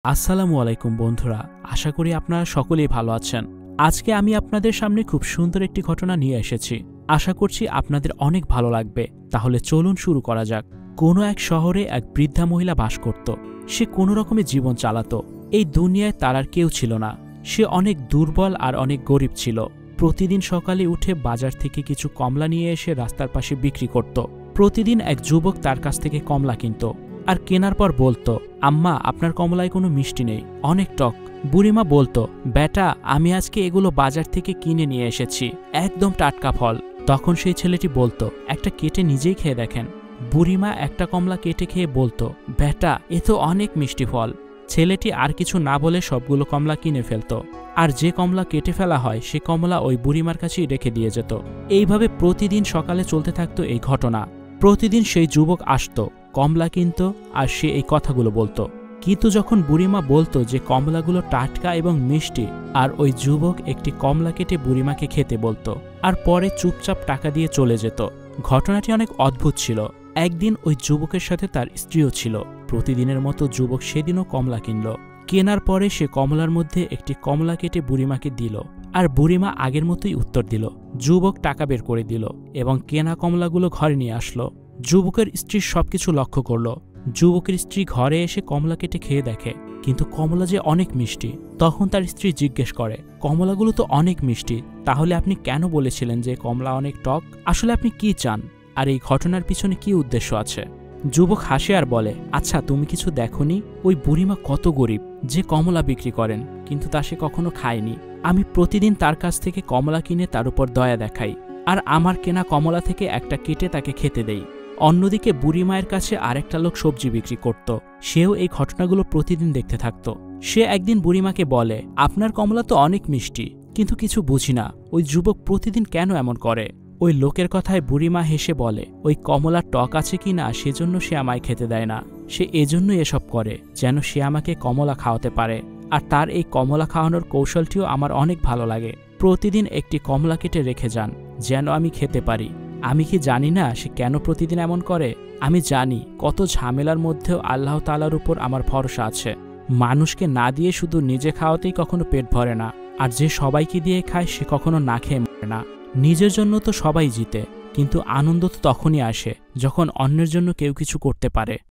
আসসালামু আলাইকুম বন্ধুরা, আশা করি আপনারা সকলেই ভালো আছেন। আজকে আমি আপনাদের সামনে খুব সুন্দর একটি ঘটনা নিয়ে এসেছি। আশা করছি আপনাদের অনেক ভালো লাগবে। তাহলে চলুন শুরু করা যাক। কোনো এক শহরে এক বৃদ্ধা মহিলা বাস করত। সে কোনো রকমের জীবন চালাতো। এই দুনিয়ায় তার আর কেউ ছিল না। সে অনেক দুর্বল আর অনেক গরিব ছিল। প্রতিদিন সকালে উঠে বাজার থেকে কিছু কমলা নিয়ে এসে রাস্তার পাশে বিক্রি করত। প্রতিদিন এক যুবক তার কাছ থেকে কমলা কিনত আর কেনার পর বলতো, আম্মা, আপনার কমলায় কোনো মিষ্টি নেই, অনেক টক। বুড়িমা বলতো, বেটা, আমি আজকে এগুলো বাজার থেকে কিনে নিয়ে এসেছি, একদম টাটকা ফল। তখন সেই ছেলেটি বলতো, একটা কেটে নিজেই খেয়ে দেখেন। বুড়িমা একটা কমলা কেটে খেয়ে বলতো, বেটা, এ তো অনেক মিষ্টি ফল। ছেলেটি আর কিছু না বলে সবগুলো কমলা কিনে ফেলত। আর যে কমলা কেটে ফেলা হয় সে কমলা ওই বুড়িমার কাছেই রেখে দিয়ে যেত। এইভাবে প্রতিদিন সকালে চলতে থাকতো এই ঘটনা। প্রতিদিন সেই যুবক আসতো, কমলা কিনত আর সে এই কথাগুলো বলতো। কিন্তু যখন বুড়িমা বলতো যে কমলাগুলো টাটকা এবং মিষ্টি, আর ওই যুবক একটি কমলা কেটে বুড়িমাকে খেতে বলতো আর পরে চুপচাপ টাকা দিয়ে চলে যেত। ঘটনাটি অনেক অদ্ভুত ছিল। একদিন ওই যুবকের সাথে তার স্ত্রীও ছিল। প্রতিদিনের মতো যুবক সেদিনও কমলা কিনল। কেনার পরে সে কমলার মধ্যে একটি কমলা কেটে বুড়িমাকে দিল আর বুড়িমা আগের মতোই উত্তর দিল। যুবক টাকা বের করে দিল এবং কেনা কমলাগুলো ঘরে নিয়ে আসলো। যুবকের স্ত্রী সবকিছু লক্ষ্য করল। যুবকের স্ত্রী ঘরে এসে কমলা কেটে খেয়ে দেখে, কিন্তু কমলা যে অনেক মিষ্টি। তখন তার স্ত্রী জিজ্ঞেস করে, কমলাগুলো তো অনেক মিষ্টি, তাহলে আপনি কেন বলেছিলেন যে কমলা অনেক টক? আসলে আপনি কি চান, আর এই ঘটনার পিছনে কি উদ্দেশ্য আছে? যুবক হাসে আর বলে, আচ্ছা, তুমি কিছু দেখোনি? ওই বুড়িমা কত গরিব যে কমলা বিক্রি করেন, কিন্তু তা সে কখনো খায়নি। আমি প্রতিদিন তার কাছ থেকে কমলা কিনে তার উপর দয়া দেখাই, আর আমার কেনা কমলা থেকে একটা কেটে তাকে খেতে দেই। অন্যদিকে বুড়ি মায়ের কাছে আরেকটা লোক সবজি বিক্রি করত। সেও এই ঘটনাগুলো প্রতিদিন দেখতে থাকত। সে একদিন বুড়িমাকে বলে, আপনার কমলা তো অনেক মিষ্টি, কিন্তু কিছু বুঝি না ওই যুবক প্রতিদিন কেন এমন করে। ওই লোকের কথায় বুড়িমা হেসে বলে, ওই কমলা টক আছে কি না সেজন্য সে আমায় খেতে দেয় না। সে এজন্যই এসব করে, যেন সে আমাকে কমলা খাওয়াতে পারে। আর তার এই কমলা খাওয়ানোর কৌশলটিও আমার অনেক ভালো লাগে। প্রতিদিন একটি কমলা কেটে রেখে যান, যেন আমি খেতে পারি। আমি কি জানি না সে কেন প্রতিদিন এমন করে? আমি জানি কত ঝামেলার মধ্যেও আল্লাহ তাআলার উপর আমার ভরসা আছে। মানুষকে না দিয়ে শুধু নিজে খাওয়াতেই কখনো পেট ভরে না, আর যে সবাইকে দিয়ে খায় সে কখনো না খেয়ে মরে না। নিজের জন্য তো সবাই জিতে, কিন্তু আনন্দ তো তখনই আসে যখন অন্যের জন্য কেউ কিছু করতে পারে।